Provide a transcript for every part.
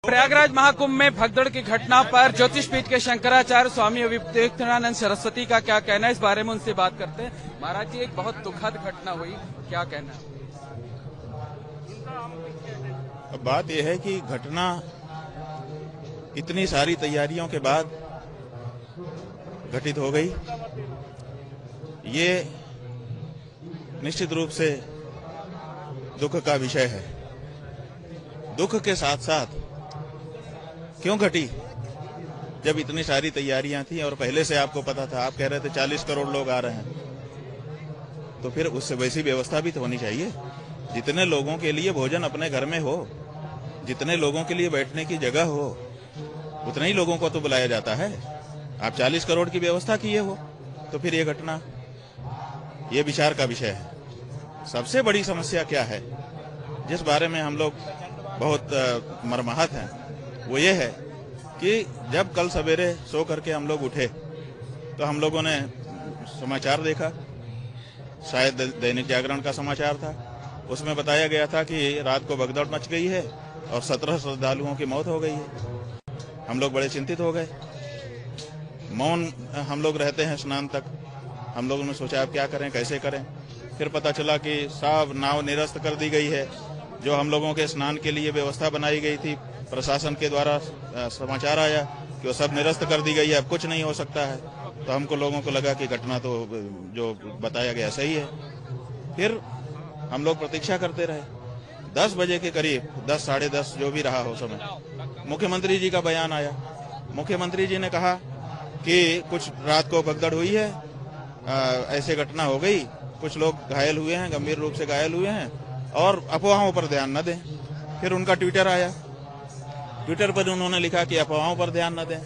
प्रयागराज महाकुंभ में भगदड़ की घटना पर ज्योतिष पीठ के शंकराचार्य स्वामी विवेकानंद सरस्वती का क्या कहना है, इस बारे में उनसे बात करते हैं। महाराज जी, एक बहुत दुखद घटना हुई, क्या कहना है? बात यह है कि घटना इतनी सारी तैयारियों के बाद घटित हो गई। ये निश्चित रूप से दुख का विषय है। दुख के साथ साथ क्यों घटी, जब इतनी सारी तैयारियां थी और पहले से आपको पता था, आप कह रहे थे 40 करोड़ लोग आ रहे हैं, तो फिर उससे वैसी व्यवस्था भी तो होनी चाहिए। जितने लोगों के लिए भोजन अपने घर में हो, जितने लोगों के लिए बैठने की जगह हो, उतने ही लोगों को तो बुलाया जाता है। आप 40 करोड़ की व्यवस्था किए हो, तो फिर ये घटना, ये विचार का विषय है। सबसे बड़ी समस्या क्या है, जिस बारे में हम लोग बहुत मर्माहत हैं, वो ये है कि जब कल सवेरे सो करके हम लोग उठे तो हम लोगों ने समाचार देखा, शायद दैनिक जागरण का समाचार था। उसमें बताया गया था कि रात को भगदड़ मच गई है और 17 श्रद्धालुओं की मौत हो गई है। हम लोग बड़े चिंतित हो गए। मौन हम लोग रहते हैं स्नान तक। हम लोगों ने सोचा अब क्या करें, कैसे करें। फिर पता चला कि सब नाव निरस्त कर दी गई है। जो हम लोगों के स्नान के लिए व्यवस्था बनाई गई थी, प्रशासन के द्वारा समाचार आया कि वो सब निरस्त कर दी गई है, अब कुछ नहीं हो सकता है। तो हमको लोगों को लगा कि घटना तो जो बताया गया सही है। फिर हम लोग प्रतीक्षा करते रहे। 10 बजे के करीब, 10 साढ़े 10 जो भी रहा हो समय, मुख्यमंत्री जी का बयान आया। मुख्यमंत्री जी ने कहा कि कुछ रात को भगदड़ हुई है, ऐसे घटना हो गई, कुछ लोग घायल हुए हैं, गंभीर रूप से घायल हुए हैं, और अफवाहों पर ध्यान न दें। फिर उनका ट्विटर आया। ट्विटर पर उन्होंने लिखा कि अफवाहों पर ध्यान न दें।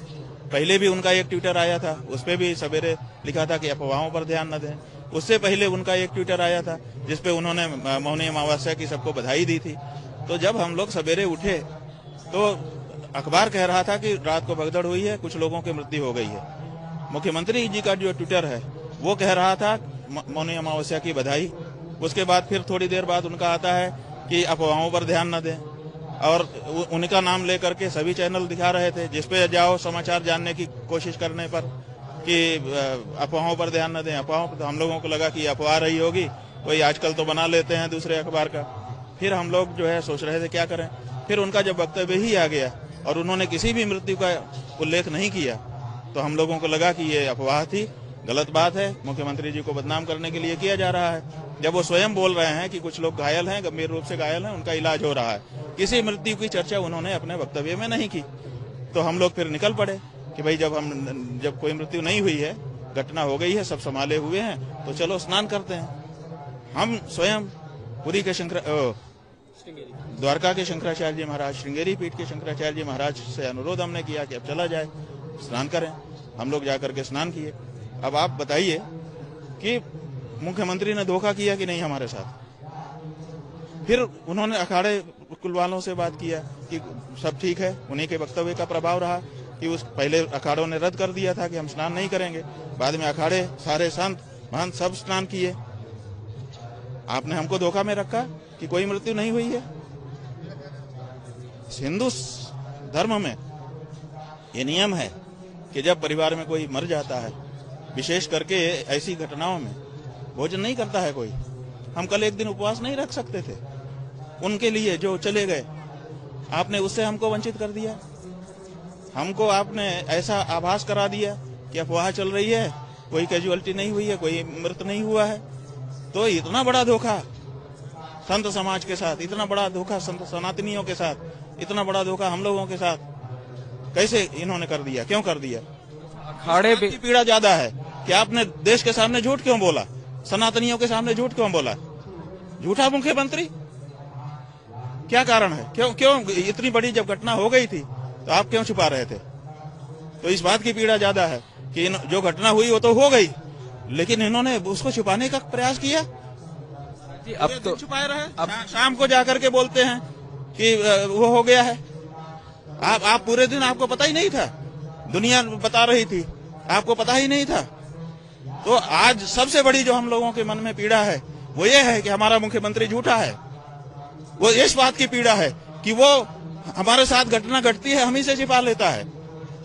पहले भी उनका एक ट्विटर आया था, उस पर भी सवेरे लिखा था कि अफवाहों पर ध्यान न दें। उससे पहले उनका एक ट्विटर आया था जिसपे उन्होंने मौनी अमावस्या की सबको बधाई दी थी। तो जब हम लोग सवेरे उठे तो अखबार कह रहा था कि रात को भगदड़ हुई है, कुछ लोगों की मृत्यु हो गई है। मुख्यमंत्री जी का जो ट्विटर है वो कह रहा था मौनी अमावस्या की बधाई। उसके बाद फिर थोड़ी देर बाद उनका आता है कि अफवाहों पर ध्यान न दें, और उनका नाम लेकर के सभी चैनल दिखा रहे थे, जिसपे जाओ समाचार जानने की कोशिश करने पर कि अफवाहों पर ध्यान न दें। अफवाहों पर हम लोगों को लगा कि अफवाह रही होगी, कोई आजकल तो बना लेते हैं दूसरे अखबार का। फिर हम लोग जो है सोच रहे थे क्या करें। फिर उनका जब वक्तव्य ही आ गया और उन्होंने किसी भी मृत्यु का उल्लेख नहीं किया, तो हम लोगों को लगा कि ये अफवाह थी, गलत बात है, मुख्यमंत्री जी को बदनाम करने के लिए किया जा रहा है। जब वो स्वयं बोल रहे हैं कि कुछ लोग घायल हैं, गंभीर रूप से घायल हैं, उनका इलाज हो रहा है, किसी मृत्यु की चर्चा उन्होंने अपने वक्तव्य में नहीं की। तो हम लोग फिर निकल पड़े कि भाई जब कोई मृत्यु नहीं हुई है, घटना हो गई है, सब संभाले हुए हैं, तो चलो स्नान करते हैं। हम स्वयं पुरी के द्वारका के शंकराचार्य जी महाराज, श्रृंगेरी पीठ के शंकराचार्य जी महाराज से अनुरोध हमने किया कि अब चला जाए, स्नान करें। हम लोग जाकर के स्नान किए। अब आप बताइए कि मुख्यमंत्री ने धोखा किया कि नहीं हमारे साथ। फिर उन्होंने अखाड़े कुल वालों से बात किया कि सब ठीक है। उन्हीं के वक्तव्य का प्रभाव रहा कि उस पहले अखाड़ों ने रद्द कर दिया था कि हम स्नान नहीं करेंगे, बाद में अखाड़े सारे संत महंत सब स्नान किए। आपने हमको धोखा में रखा कि कोई मृत्यु नहीं हुई है। हिंदू धर्म में ये नियम है कि जब परिवार में कोई मर जाता है, विशेष करके ऐसी घटनाओं में, भोजन नहीं करता है कोई। हम कल एक दिन उपवास नहीं रख सकते थे उनके लिए जो चले गए, आपने उससे हमको वंचित कर दिया। हमको आपने ऐसा आभास करा दिया कि अफवाह चल रही है, कोई कैजुअलिटी नहीं हुई है, कोई मृत नहीं हुआ है। तो इतना बड़ा धोखा संत समाज के साथ, इतना बड़ा धोखा संत सनातनियों के साथ, इतना बड़ा धोखा हम लोगों के साथ कैसे इन्होंने कर दिया, क्यों कर दिया? अखाड़े की पीड़ा ज्यादा है कि आपने देश के सामने झूठ क्यों बोला, सनातनियों के सामने झूठ क्यों बोला? झूठा मुख्यमंत्री, क्या कारण है? क्यों इतनी बड़ी जब घटना हो गई थी तो आप क्यों छुपा रहे थे? तो इस बात की पीड़ा ज्यादा है कि जो घटना हुई वो तो हो गई, लेकिन इन्होंने उसको छुपाने का प्रयास किया। अब तो छुपाए रहे। अब शाम को जाकर के बोलते हैं कि वो हो गया है। आप पूरे दिन आपको पता ही नहीं था, दुनिया बता रही थी, आपको पता ही नहीं था। तो आज सबसे बड़ी जो हम लोगों के मन में पीड़ा है वो ये है कि हमारा मुख्यमंत्री झूठा है। वो इस बात की पीड़ा है कि वो हमारे साथ घटना घटती है हम ही से छिपा लेता है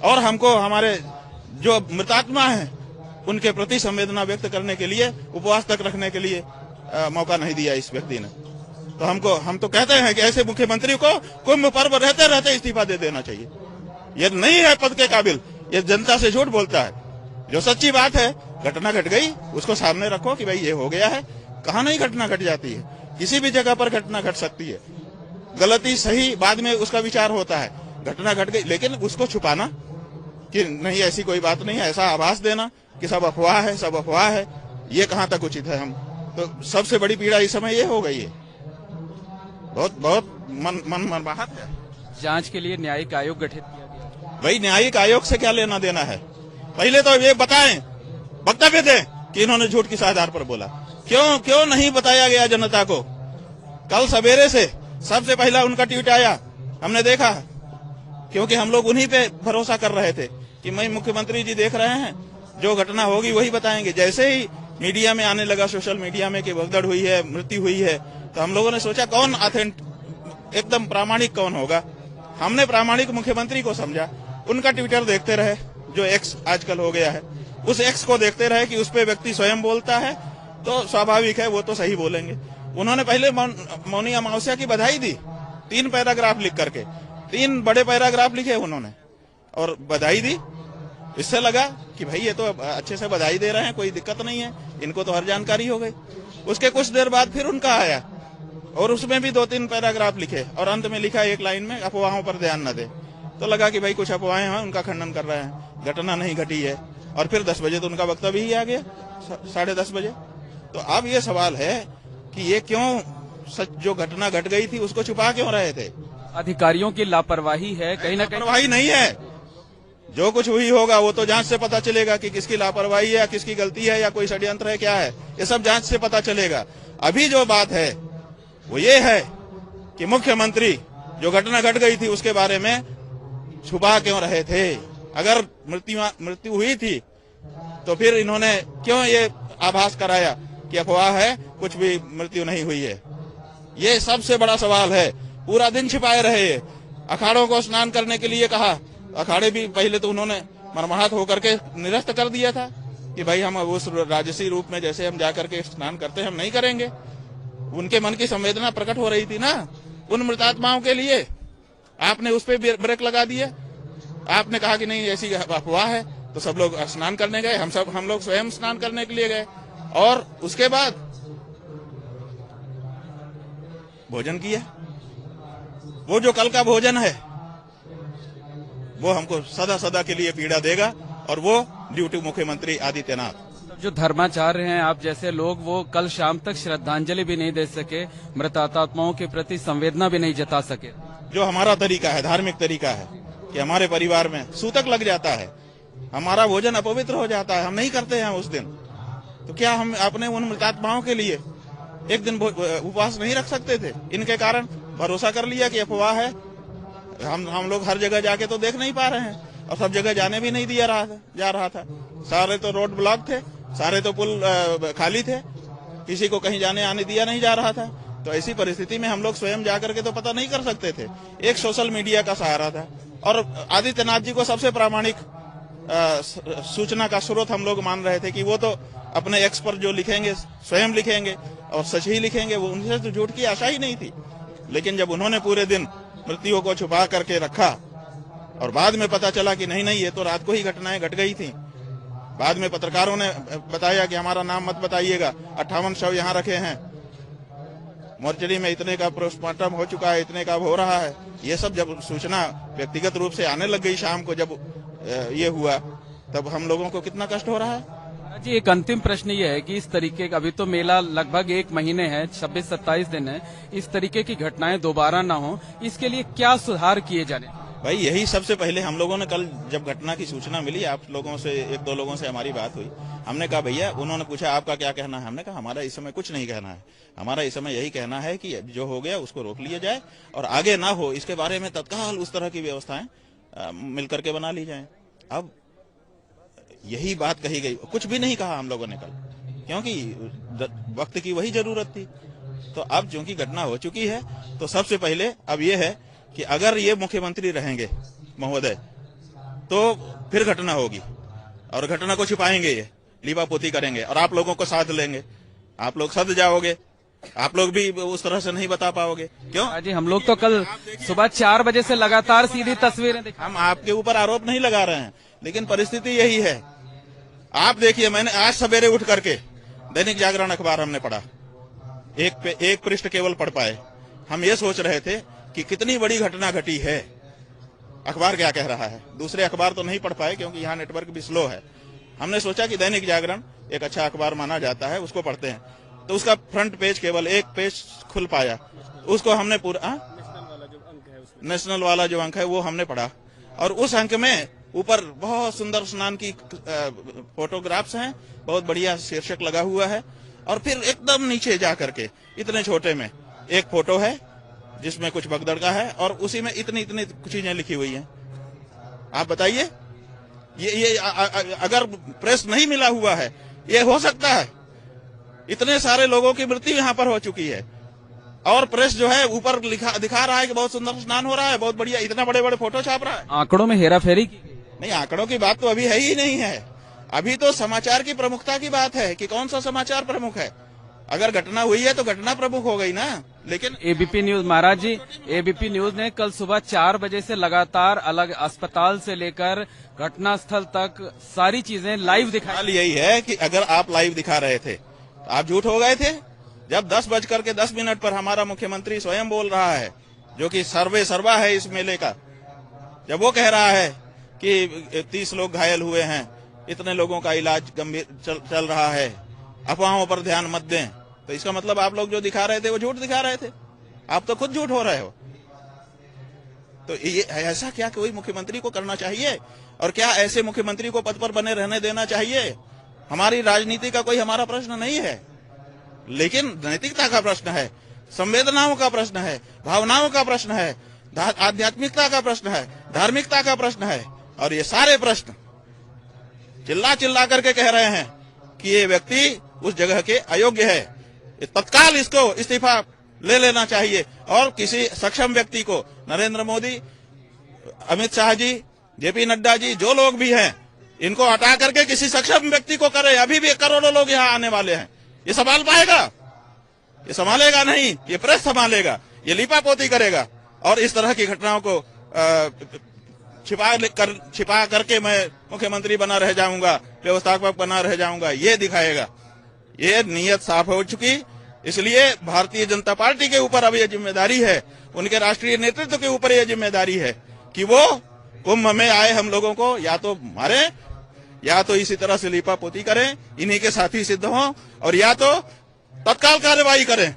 और हमको हमारे जो मृतात्मा हैं उनके प्रति संवेदना व्यक्त करने के लिए उपवास तक रखने के लिए मौका नहीं दिया इस व्यक्ति ने। तो हम तो कहते हैं कि ऐसे मुख्यमंत्री को कुंभ पर्व रहते रहते इस्तीफा दे देना चाहिए। ये नहीं है पद के काबिल, ये जनता से झूठ बोलता है। जो सच्ची बात है, घटना घट गई उसको सामने रखो कि भाई ये हो गया है। कहाँ नहीं घटना घट जाती है, किसी भी जगह पर घटना घट सकती है। गलती सही बाद में उसका विचार होता है। घटना घट गई, लेकिन उसको छुपाना कि नहीं ऐसी कोई बात नहीं है, ऐसा आभास देना कि सब अफवाह है, सब अफवाह है, ये कहाँ तक उचित है। हम तो सबसे बड़ी पीड़ा इस समय ये हो गई है। बहुत बहुत मनमाहत है। जांच के लिए न्यायिक आयोग गठित किया गया। भाई न्यायिक आयोग से क्या लेना देना है? पहले तो ये बताएं, वक्तव्य दें कि इन्होंने झूठ किस आधार पर बोला। क्यों नहीं बताया गया जनता को? कल सवेरे से सबसे पहला उनका ट्वीट आया, हमने देखा, क्योंकि हम लोग उन्हीं पे भरोसा कर रहे थे कि मैं मुख्यमंत्री जी देख रहे हैं, जो घटना होगी वही बताएंगे। जैसे ही मीडिया में आने लगा, सोशल मीडिया में कि भगदड़ हुई है, मृत्यु हुई है, तो हम लोगों ने सोचा कौन एकदम प्रामाणिक कौन होगा। हमने प्रामाणिक मुख्यमंत्री को समझा। उनका ट्विटर देखते रहे, जो एक्स आजकल हो गया है, उस एक्स को देखते रहे कि उस पे व्यक्ति स्वयं बोलता है तो स्वाभाविक है वो तो सही बोलेंगे। उन्होंने पहले मौनी अमावस्या की बधाई दी, 3 पैराग्राफ लिख करके, 3 बड़े पैराग्राफ लिखे उन्होंने और बधाई दी। इससे लगा कि भाई ये तो अच्छे से बधाई दे रहे हैं, कोई दिक्कत नहीं है, इनको तो हर जानकारी हो गई। उसके कुछ देर बाद फिर उनका आया और उसमें भी 2-3 पैराग्राफ लिखे और अंत में लिखा एक लाइन में, अफवाहों पर ध्यान न दे। तो लगा कि भाई कुछ अफवाहें हैं, उनका खंडन कर रहे हैं, घटना नहीं घटी है। और फिर 10 बजे तो उनका वक्तव्य ही आ गया, 10:30 बजे। तो अब ये सवाल है कि ये क्यों सच जो घटना घट गई थी उसको छुपा क्यों रहे थे? अधिकारियों की लापरवाही है, कहीं ना कहीं लापरवाही नहीं है। जो कुछ हुई होगा वो तो जांच से पता चलेगा कि किसकी लापरवाही है, किसकी गलती है, या कोई षड्यंत्र है, क्या है, ये सब जांच से पता चलेगा। अभी जो बात है वो ये है कि मुख्यमंत्री जो घटना घट गई थी उसके बारे में छुपा क्यों रहे थे? अगर मृत्यु हुई थी तो फिर इन्होंने क्यों ये आभास कराया कि अफवाह है, कुछ भी मृत्यु नहीं हुई है? ये सबसे बड़ा सवाल है। पूरा दिन छिपाए रहे। अखाड़ों को स्नान करने के लिए कहा, अखाड़े भी पहले तो उन्होंने मरमाहत होकर के निरस्त कर दिया था कि भाई हम उस राजसी रूप में जैसे हम जाकर के स्नान करते हैं हम नहीं करेंगे। उनके मन की संवेदना प्रकट हो रही थी ना उन मृतात्माओं के लिए। आपने उस पर ब्रेक लगा दिया। आपने कहा कि नहीं ऐसी अफवाह है, तो सब लोग स्नान करने गए, हम लोग स्वयं स्नान करने के लिए गए और उसके बाद भोजन किया। वो जो कल का भोजन है वो हमको सदा सदा के लिए पीड़ा देगा और वो ड्यूटी मुख्यमंत्री आदित्यनाथ। जो धर्माचार्य हैं आप जैसे लोग, वो कल शाम तक श्रद्धांजलि भी नहीं दे सके, मृतात्माओं के प्रति संवेदना भी नहीं जता सके। जो हमारा तरीका है, धार्मिक तरीका है कि हमारे परिवार में सूतक लग जाता है, हमारा भोजन अपवित्र हो जाता है, हम नहीं करते हैं उस दिन, तो क्या हम अपने उन मृतात्माओं के लिए एक दिन उपवास नहीं रख सकते थे? इनके कारण भरोसा कर लिया कि अफवाह है। हम लोग हर जगह जाके तो देख नहीं पा रहे हैं और सब जगह जाने भी नहीं दिया जा रहा था। सारे तो रोड ब्लॉक थे, सारे तो पुल खाली थे, किसी को कहीं जाने आने दिया नहीं जा रहा था। तो ऐसी परिस्थिति में हम लोग स्वयं जाकर के तो पता नहीं कर सकते थे। एक सोशल मीडिया का सहारा था और आदित्यनाथ जी को सबसे प्रामाणिक सूचना का स्रोत हम लोग मान रहे थे कि वो तो अपने एक्स पर जो लिखेंगे स्वयं लिखेंगे और सच ही लिखेंगे, वो उनसे तो झूठ की आशा ही नहीं थी। लेकिन जब उन्होंने पूरे दिन मृत्यु को छुपा करके रखा और बाद में पता चला कि नहीं ये तो रात को ही घटनाएं घट गई थी, बाद में पत्रकारों ने बताया कि हमारा नाम मत बताइएगा, 58 शव यहाँ रखे हैं, मोर्चरी में इतने का पोस्टमार्टम हो चुका है, इतने का हो रहा है। ये सब जब सूचना व्यक्तिगत रूप से आने लग गई शाम को, जब ये हुआ, तब हम लोगों को कितना कष्ट हो रहा है। जी, एक अंतिम प्रश्न ये है कि इस तरीके का, अभी तो मेला लगभग 1 महीने है, 26-27 दिन है, इस तरीके की घटनाएं दोबारा ना हो, इसके लिए क्या सुधार किए जाने? भाई यही सबसे पहले हम लोगों ने कल जब घटना की सूचना मिली, आप लोगों से 1-2 लोगों से हमारी बात हुई, हमने कहा भैया, उन्होंने पूछा आपका क्या कहना है, हमने कहा हमारा इस समय कुछ नहीं कहना है, हमारा इस समय यही कहना है कि जो हो गया उसको रोक लिया जाए और आगे ना हो इसके बारे में तत्काल उस तरह की व्यवस्थाएं मिलकर के बना ली जाए। अब यही बात कही गई, कुछ भी नहीं कहा हम लोगों ने कल, क्योंकि वक्त की वही जरूरत थी। तो अब चूंकि घटना हो चुकी है तो सबसे पहले अब यह है कि अगर ये मुख्यमंत्री रहेंगे महोदय तो फिर घटना होगी और घटना को छिपाएंगे, ये लीपापोती करेंगे और आप लोगों को साथ लेंगे, आप लोग सद जाओगे, आप लोग भी उस तरह से नहीं बता पाओगे। क्यों? जी हम लोग तो कल सुबह 4 बजे से लगातार सीधी तस्वीरें दिखा। हम आपके ऊपर आरोप नहीं लगा रहे हैं, लेकिन परिस्थिति यही है। आप देखिए, मैंने आज सवेरे उठ करके दैनिक जागरण अखबार हमने पढ़ा, एक पृष्ठ केवल पढ़ पाए। हम ये सोच रहे थे कि कितनी बड़ी घटना घटी है, अखबार क्या कह रहा है। दूसरे अखबार तो नहीं पढ़ पाए क्योंकि यहाँ नेटवर्क भी स्लो है। हमने सोचा कि दैनिक जागरण एक अच्छा अखबार माना जाता है, उसको पढ़ते हैं। तो उसका फ्रंट पेज केवल एक पेज खुल पाया, उसको हमने पूरा नेशनल वाला जो अंक है वो हमने पढ़ा, और उस अंक में ऊपर बहुत सुंदर स्नान की फोटोग्राफ्स हैं, बहुत बढ़िया शीर्षक लगा हुआ है, और फिर एकदम नीचे जा करके इतने छोटे में एक फोटो है जिसमें कुछ भगदड़ का है, और उसी में इतनी इतनी चीजें लिखी हुई हैं। आप बताइए, ये अगर प्रेस नहीं मिला हुआ है, ये हो सकता है? इतने सारे लोगों की मृत्यु यहाँ पर हो चुकी है, और प्रेस जो है ऊपर दिखा रहा है कि बहुत सुंदर स्नान हो रहा है, बहुत बढ़िया, इतना बड़े बड़े फोटो छाप रहा है। आंकड़ों में हेराफेरी की गई। नहीं, आंकड़ों की बात तो अभी है ही नहीं है। अभी तो समाचार की प्रमुखता की बात है कि कौन सा समाचार प्रमुख है। अगर घटना हुई है तो घटना प्रमुख हो गई ना। लेकिन एबीपी न्यूज, महाराज जी, एबीपी न्यूज ने कल सुबह 4 बजे से लगातार अलग अस्पताल से लेकर घटनास्थल तक सारी चीजें लाइव दिखाई। सवाल यही है कि अगर आप लाइव दिखा रहे थे तो आप झूठ हो गए थे। जब 10:10 पर हमारा मुख्यमंत्री स्वयं बोल रहा है, जो कि सर्वे सर्वा है इस मेले का, जब वो कह रहा है कि 30 लोग घायल हुए हैं, इतने लोगों का इलाज गंभीर चल रहा है, अफवाहों पर ध्यान मत दें, तो इसका मतलब आप लोग जो दिखा रहे थे वो झूठ दिखा रहे थे। आप तो खुद झूठ हो रहे हो। तो ये ऐसा क्या कोई मुख्यमंत्री को करना चाहिए? और क्या ऐसे मुख्यमंत्री को पद पर बने रहने देना चाहिए? हमारी राजनीति का कोई हमारा प्रश्न नहीं है, लेकिन नैतिकता का प्रश्न है, संवेदनाओं का प्रश्न है, भावनाओं का प्रश्न है, आध्यात्मिकता का प्रश्न है, धार्मिकता का प्रश्न है। और ये सारे प्रश्न चिल्ला चिल्ला करके कह रहे हैं कि ये व्यक्ति उस जगह के अयोग्य है, तत्काल इसको इस्तीफा ले लेना चाहिए, और किसी सक्षम व्यक्ति को, नरेंद्र मोदी, अमित शाह जी, जेपी नड्डा जी, जो लोग भी हैं, इनको हटा करके किसी सक्षम व्यक्ति को करे। अभी भी करोड़ों लोग यहाँ आने वाले हैं, ये संभाल पाएगा? ये संभालेगा नहीं, ये प्रेस संभालेगा, ये लीपापोती करेगा, और इस तरह की घटनाओं को छिपा करके मैं मुख्यमंत्री बना रह जाऊंगा, व्यवस्थापक बना रह जाऊंगा, ये दिखाएगा। ये नीयत साफ हो चुकी। इसलिए भारतीय जनता पार्टी के ऊपर अब ये जिम्मेदारी है, उनके राष्ट्रीय नेतृत्व के ऊपर ये जिम्मेदारी है कि वो कुंभ में आए हम लोगों को या तो मारे, या तो इसी तरह से लीपापोती करें, इन्हीं के साथी सिद्ध हों, और या तो तत्काल कार्रवाई करें,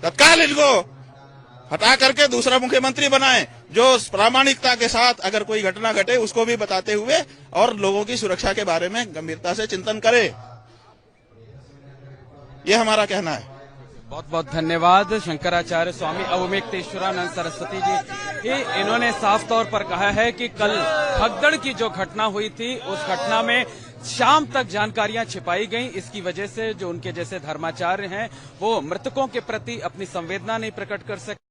तत्काल इनको हटा करके दूसरा मुख्यमंत्री बनाएं, जो प्रामाणिकता के साथ अगर कोई घटना घटे उसको भी बताते हुए और लोगों की सुरक्षा के बारे में गंभीरता से चिंतन करे। ये हमारा कहना है। बहुत बहुत धन्यवाद शंकराचार्य स्वामी अवमेक्तेश्वरानंद सरस्वती जी। इन्होंने साफ तौर पर कहा है कि कल भगदड़ की जो घटना हुई थी, उस घटना में शाम तक जानकारियां छिपाई गईं। इसकी वजह से जो उनके जैसे धर्माचार्य हैं वो मृतकों के प्रति अपनी संवेदना नहीं प्रकट कर सके।